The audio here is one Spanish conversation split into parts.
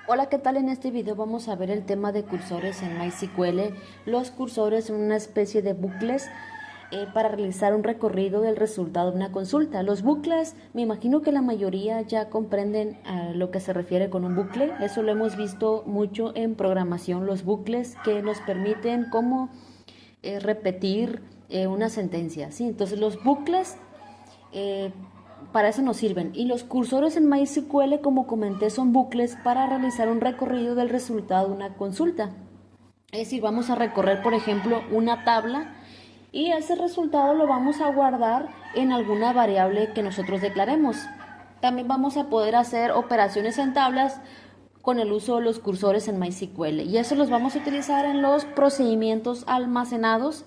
Hola, ¿qué tal? En este video vamos a ver el tema de cursores en MySQL. Los cursores son una especie de bucles para realizar un recorrido del resultado de una consulta. Los bucles, me imagino que la mayoría ya comprenden a lo que se refiere con un bucle. Eso lo hemos visto mucho en programación, los bucles que nos permiten como repetir una sentencia, ¿sí? Entonces los bucles eh, para eso nos sirven. Y los cursores en MySQL, como comenté, son bucles para realizar un recorrido del resultado de una consulta. Es decir, vamos a recorrer, por ejemplo, una tabla y ese resultado lo vamos a guardar en alguna variable que nosotros declaremos. También vamos a poder hacer operaciones en tablas con el uso de los cursores en MySQL. Y eso los vamos a utilizar en los procedimientos almacenados,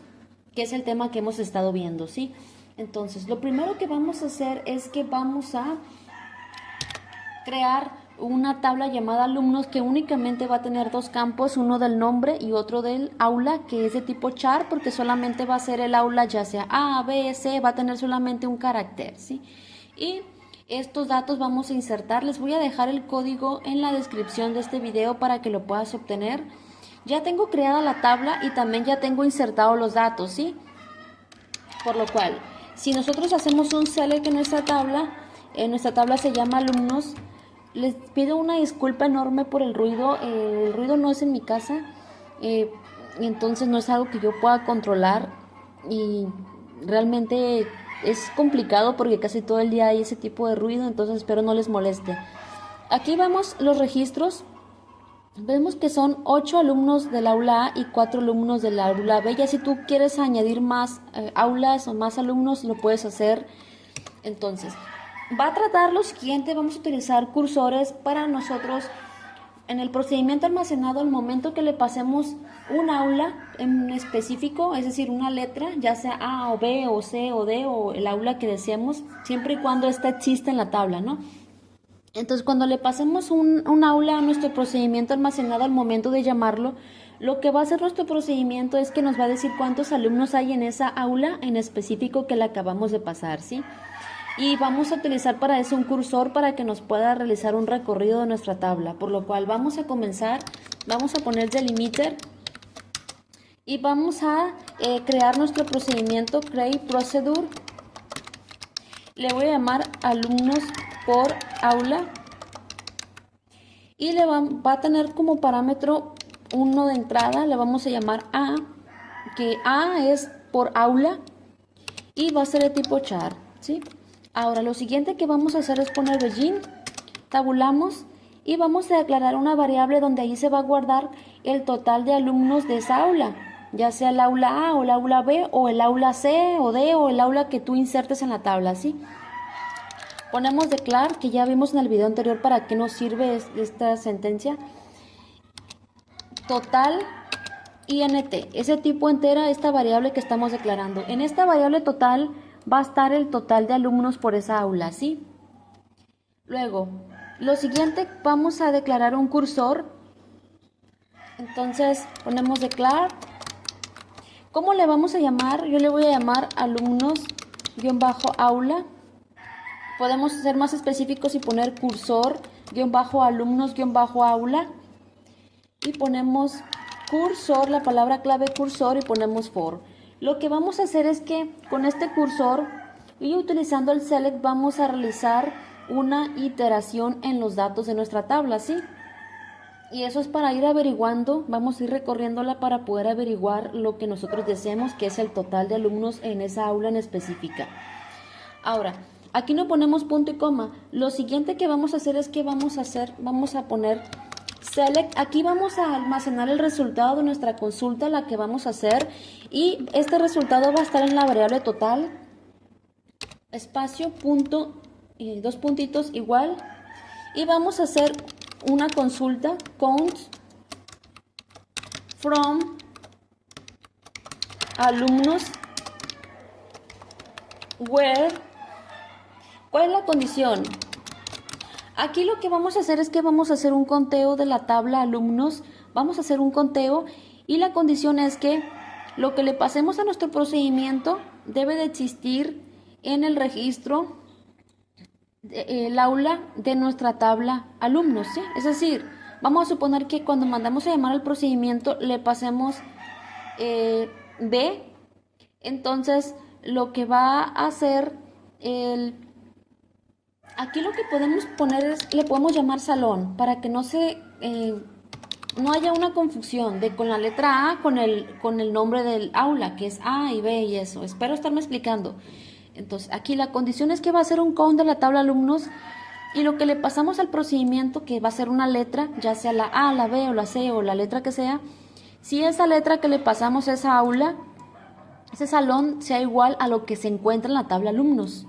que es el tema que hemos estado viendo, ¿sí? Entonces, lo primero que vamos a hacer es que vamos a crear una tabla llamada alumnos que únicamente va a tener dos campos, uno del nombre y otro del aula, que es de tipo char, porque solamente va a ser el aula, ya sea A, B, C, va a tener solamente un carácter, ¿sí? Y estos datos vamos a insertar. Les voy a dejar el código en la descripción de este video para que lo puedas obtener. Ya tengo creada la tabla y también ya tengo insertado los datos, ¿sí? Por lo cual, si nosotros hacemos un select en nuestra tabla se llama alumnos. Les pido una disculpa enorme por el ruido no es en mi casa, y entonces no es algo que yo pueda controlar y realmente es complicado porque casi todo el día hay ese tipo de ruido, entonces espero no les moleste. Aquí vemos los registros. Vemos que son 8 alumnos del aula A y 4 alumnos del aula B. Ya si tú quieres añadir más aulas o más alumnos, lo puedes hacer. Entonces, va a tratar lo siguiente. Vamos a utilizar cursores para nosotros. En el procedimiento almacenado, al momento que le pasemos un aula en específico, es decir, una letra, ya sea A o B o C o D o el aula que deseemos, siempre y cuando ésta exista en la tabla, ¿no? Entonces, cuando le pasemos un aula a nuestro procedimiento almacenado al momento de llamarlo, lo que va a hacer nuestro procedimiento es que nos va a decir cuántos alumnos hay en esa aula en específico que le acabamos de pasar, ¿sí? Y vamos a utilizar para eso un cursor para que nos pueda realizar un recorrido de nuestra tabla, por lo cual vamos a comenzar, vamos a poner delimiter y vamos a crear nuestro procedimiento create procedure. Le voy a llamar alumnos por aula y va a tener como parámetro uno de entrada, le vamos a llamar A, que A es por aula y va a ser de tipo char, ¿sí? Ahora lo siguiente que vamos a hacer es poner begin, tabulamos y vamos a declarar una variable donde ahí se va a guardar el total de alumnos de esa aula, ya sea el aula A o el aula B o el aula C o D o el aula que tú insertes en la tabla, ¿sí? Ponemos declare, que ya vimos en el video anterior para qué nos sirve esta sentencia. Total int, ese tipo entera, esta variable que estamos declarando. En esta variable total va a estar el total de alumnos por esa aula, ¿sí? Luego, lo siguiente, vamos a declarar un cursor. Entonces, ponemos declare. ¿Cómo le vamos a llamar? Yo le voy a llamar alumnos-aula. Podemos ser más específicos y poner cursor-alumnos-aula y ponemos cursor, la palabra clave cursor y ponemos for. Lo que vamos a hacer es que con este cursor y utilizando el select vamos a realizar una iteración en los datos de nuestra tabla, ¿sí? Y eso es para ir averiguando, vamos a ir recorriéndola para poder averiguar lo que nosotros deseamos, que es el total de alumnos en esa aula en específica. Ahora, aquí no ponemos punto y coma. Lo siguiente que vamos a hacer es que vamos a poner select. Aquí vamos a almacenar el resultado de nuestra consulta, la que vamos a hacer, y este resultado va a estar en la variable total, espacio, punto, y dos puntitos igual, y vamos a hacer una consulta count from alumnos where. ¿Cuál es la condición? Aquí lo que vamos a hacer es que vamos a hacer un conteo de la tabla alumnos, vamos a hacer un conteo y la condición es que lo que le pasemos a nuestro procedimiento debe de existir en el registro, el aula de nuestra tabla alumnos, ¿sí? Es decir, Vamos a suponer que cuando mandamos a llamar al procedimiento le pasemos B. Entonces lo que va a hacer aquí lo que podemos poner es, le podemos llamar salón para que no haya una confusión de con la letra A con el nombre del aula, que es A y B y eso. Espero estarme explicando. Entonces aquí la condición es que va a ser un count de la tabla alumnos y lo que le pasamos al procedimiento, que va a ser una letra, ya sea la A, la B o la C o la letra que sea, si esa letra que le pasamos a esa aula, ese salón, sea igual a lo que se encuentra en la tabla alumnos.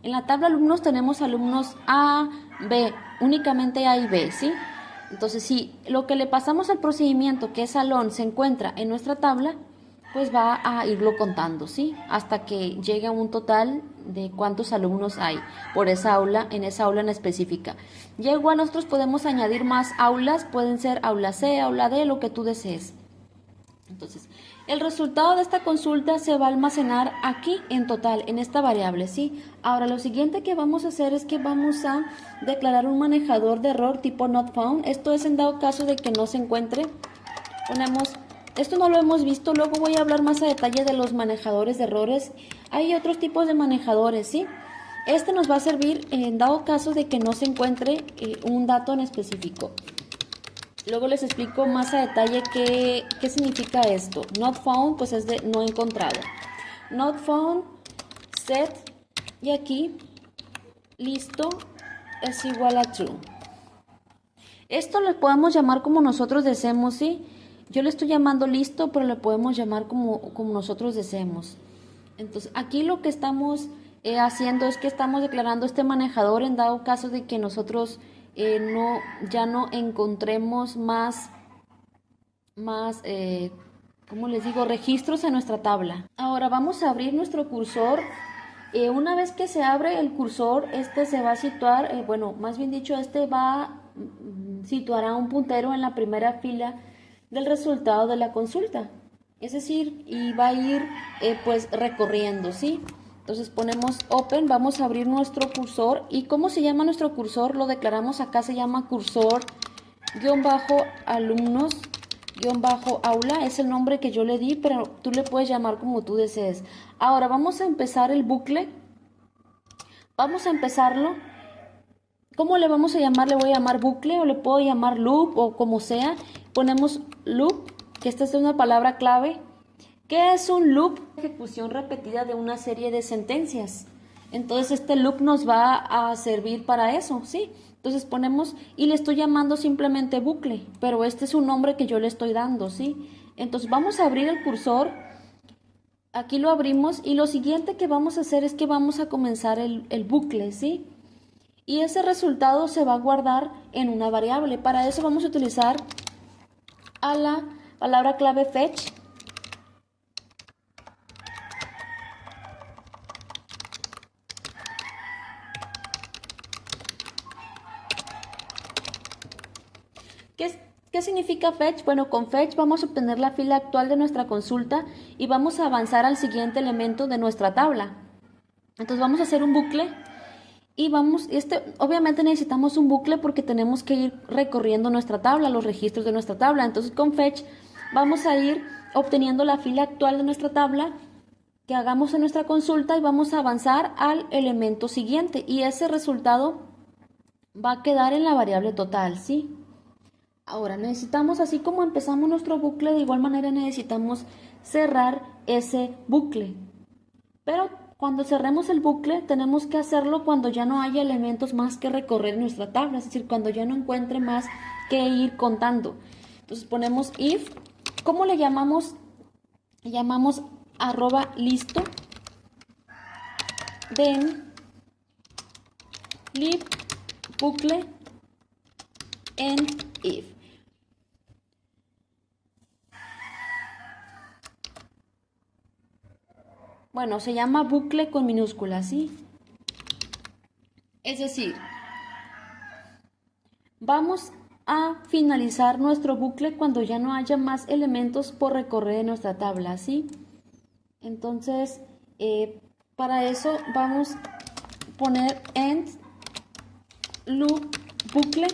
En la tabla alumnos tenemos alumnos A, B, únicamente A y B, ¿sí? Entonces, si lo que le pasamos al procedimiento, que es salón, se encuentra en nuestra tabla, pues va a irlo contando, ¿sí? Hasta que llegue a un total de cuántos alumnos hay por esa aula, en esa aula en específica. Ya igual nosotros podemos añadir más aulas, pueden ser aula C, aula D, lo que tú desees. Entonces, el resultado de esta consulta se va a almacenar aquí en total, en esta variable, ¿sí? Ahora, lo siguiente que vamos a hacer es que vamos a declarar un manejador de error tipo not found. Esto es en dado caso de que no se encuentre. Ponemos, esto no lo hemos visto, luego voy a hablar más a detalle de los manejadores de errores. Hay otros tipos de manejadores, ¿sí? Este nos va a servir en dado caso de que no se encuentre un dato en específico. Luego les explico más a detalle qué significa esto. Not found, pues es de no encontrado. Not found, set, y aquí, listo, es igual a true. Esto lo podemos llamar como nosotros deseemos, ¿sí? Yo le estoy llamando listo, pero le podemos llamar como nosotros deseemos. Entonces, aquí lo que estamos haciendo es que estamos declarando este manejador en dado caso de que nosotros ya no encontremos más ¿cómo les digo? Registros en nuestra tabla. Ahora vamos a abrir nuestro cursor. Una vez que se abre el cursor, este se va a situar, bueno, más bien dicho, este situará un puntero en la primera fila del resultado de la consulta. Es decir, y va a ir pues recorriendo, ¿sí? Entonces ponemos open, vamos a abrir nuestro cursor. ¿Y cómo se llama nuestro cursor? Lo declaramos acá, se llama cursor alumnos aula. Es el nombre que yo le di, pero tú le puedes llamar como tú desees. Ahora vamos a empezar el bucle. Vamos a empezarlo. ¿Cómo le vamos a llamar? Le voy a llamar bucle o le puedo llamar loop o como sea. Ponemos loop, que esta es una palabra clave. ¿Qué es un loop? Ejecución repetida de una serie de sentencias. Entonces este loop nos va a servir para eso, ¿sí? Entonces ponemos, y le estoy llamando simplemente bucle, pero este es un nombre que yo le estoy dando, ¿sí? Entonces vamos a abrir el cursor, aquí lo abrimos, y lo siguiente que vamos a hacer es que vamos a comenzar el bucle, ¿sí? Y ese resultado se va a guardar en una variable. Para eso vamos a utilizar a la palabra clave fetch. ¿Qué significa fetch? Bueno, con fetch vamos a obtener la fila actual de nuestra consulta y vamos a avanzar al siguiente elemento de nuestra tabla. Entonces vamos a hacer un bucle y obviamente necesitamos un bucle porque tenemos que ir recorriendo nuestra tabla, los registros de nuestra tabla. Entonces con fetch vamos a ir obteniendo la fila actual de nuestra tabla que hagamos en nuestra consulta y vamos a avanzar al elemento siguiente y ese resultado va a quedar en la variable total, ¿sí? Ahora necesitamos, así como empezamos nuestro bucle, de igual manera necesitamos cerrar ese bucle. Pero cuando cerremos el bucle tenemos que hacerlo cuando ya no haya elementos más que recorrer en nuestra tabla, es decir, cuando ya no encuentre más que ir contando. Entonces ponemos if, ¿cómo le llamamos? Le llamamos @listo, then leave bucle end if. Bueno, se llama bucle con minúsculas, ¿sí? Es decir, vamos a finalizar nuestro bucle cuando ya no haya más elementos por recorrer en nuestra tabla, ¿sí? Entonces, para eso vamos a poner end loop bucle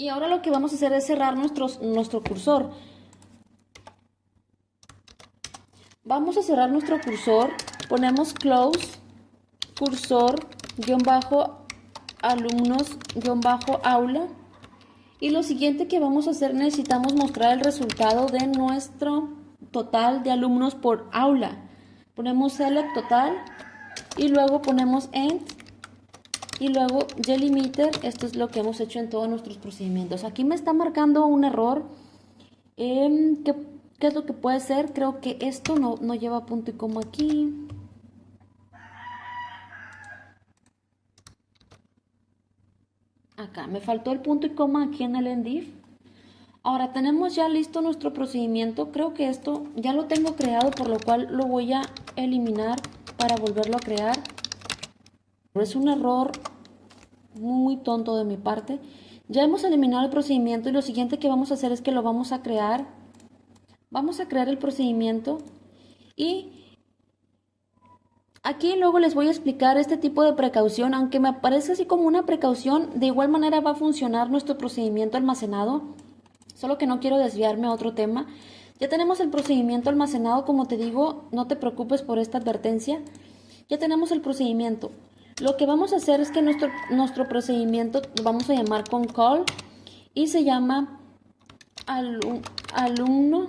Y ahora lo que vamos a hacer es cerrar nuestro cursor. Vamos a cerrar nuestro cursor, ponemos close, cursor, alumnos, aula. Y lo siguiente que vamos a hacer, necesitamos mostrar el resultado de nuestro total de alumnos por aula. Ponemos select total y luego ponemos end y luego delimiter. Esto es lo que hemos hecho en todos nuestros procedimientos. Aquí me está marcando un error. ¿Qué es lo que puede ser? Creo que esto no lleva punto y coma aquí. Acá, me faltó el punto y coma aquí en el endif. Ahora tenemos ya listo nuestro procedimiento. Creo que esto ya lo tengo creado, por lo cual lo voy a eliminar para volverlo a crear. Es un error muy tonto de mi parte. Ya hemos eliminado el procedimiento y lo siguiente que vamos a hacer es que lo vamos a crear. Vamos a crear el procedimiento y aquí luego les voy a explicar este tipo de precaución. Aunque me parece así como una precaución, de igual manera va a funcionar nuestro procedimiento almacenado. Solo que no quiero desviarme a otro tema. Ya tenemos el procedimiento almacenado, como te digo, no te preocupes por esta advertencia. Ya tenemos el procedimiento. Lo que vamos a hacer es que nuestro procedimiento lo vamos a llamar con call y se llama alumno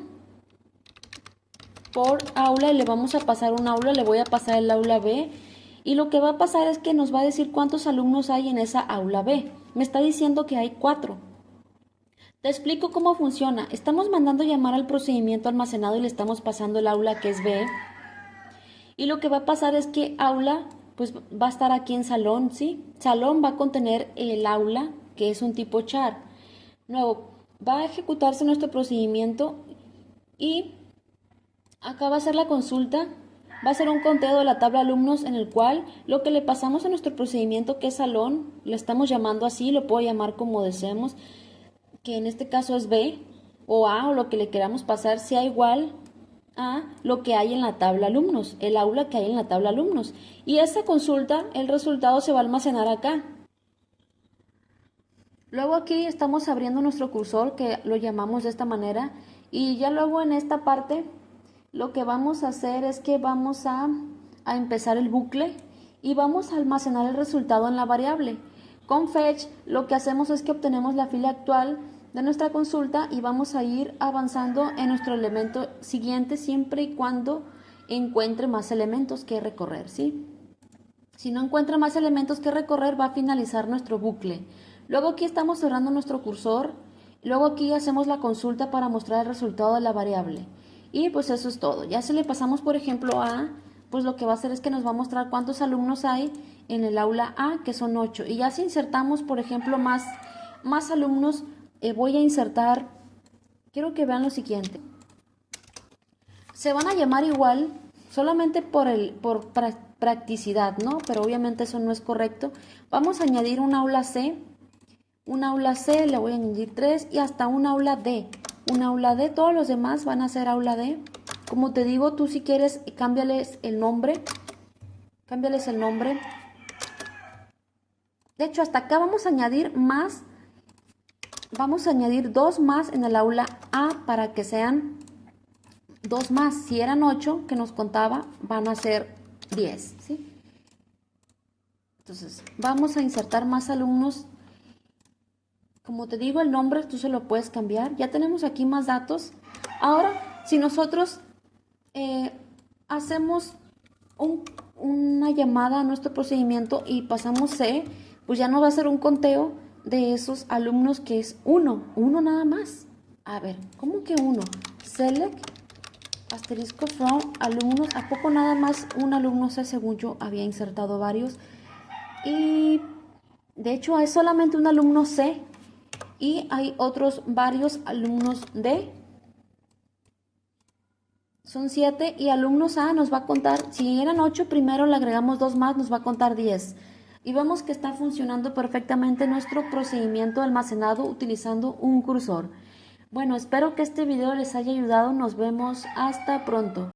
por aula y le vamos a pasar un aula, le voy a pasar el aula B y lo que va a pasar es que nos va a decir cuántos alumnos hay en esa aula B. Me está diciendo que hay 4. Te explico cómo funciona. Estamos mandando llamar al procedimiento almacenado y le estamos pasando el aula que es B. Y lo que va a pasar es que aula pues va a estar aquí en salón, ¿sí? Salón va a contener el aula que es un tipo char. Luego va a ejecutarse nuestro procedimiento y acá va a ser la consulta, va a ser un conteo de la tabla alumnos en el cual lo que le pasamos a nuestro procedimiento que es salón, lo estamos llamando así, lo puedo llamar como deseemos, que en este caso es B o A o lo que le queramos pasar, sea igual a lo que hay en la tabla alumnos, el aula que hay en la tabla alumnos. Y esa consulta, el resultado se va a almacenar acá. Luego aquí estamos abriendo nuestro cursor que lo llamamos de esta manera y ya luego en esta parte lo que vamos a hacer es que vamos a empezar el bucle y vamos a almacenar el resultado en la variable. Con fetch lo que hacemos es que obtenemos la fila actual de nuestra consulta y vamos a ir avanzando en nuestro elemento siguiente siempre y cuando encuentre más elementos que recorrer, ¿sí? Si no encuentra más elementos que recorrer va a finalizar nuestro bucle. Luego aquí estamos cerrando nuestro cursor, luego aquí hacemos la consulta para mostrar el resultado de la variable. Y pues eso es todo. Ya si le pasamos, por ejemplo, a, pues lo que va a hacer es que nos va a mostrar cuántos alumnos hay en el aula A, que son 8. Y ya si insertamos, por ejemplo, más alumnos, voy a insertar, quiero que vean lo siguiente. Se van a llamar igual, solamente por practicidad, ¿no? Pero obviamente eso no es correcto. Vamos a añadir un aula C. Un aula C, le voy a añadir 3 y hasta un aula D. Un aula D, todos los demás van a ser aula D. Como te digo, tú si quieres, cámbiales el nombre. Cámbiales el nombre. De hecho, hasta acá vamos a añadir más. Vamos a añadir 2 más en el aula A para que sean 2 más. Si eran 8 que nos contaba, van a ser 10, ¿sí? Entonces, vamos a insertar más alumnos. Como te digo, el nombre tú se lo puedes cambiar. Ya tenemos aquí más datos. Ahora, si nosotros hacemos una llamada a nuestro procedimiento y pasamos C, pues ya no va a ser un conteo de esos alumnos que es uno nada más. A ver, ¿cómo que uno? Select asterisco from alumnos. ¿A poco nada más un alumno C? Según yo había insertado varios. Y de hecho es solamente un alumno C. Y hay otros varios alumnos D. Son 7 y alumnos A nos va a contar, si eran 8 primero le agregamos 2 más, nos va a contar 10. Y vemos que está funcionando perfectamente nuestro procedimiento almacenado utilizando un cursor. Bueno, espero que este video les haya ayudado. Nos vemos hasta pronto.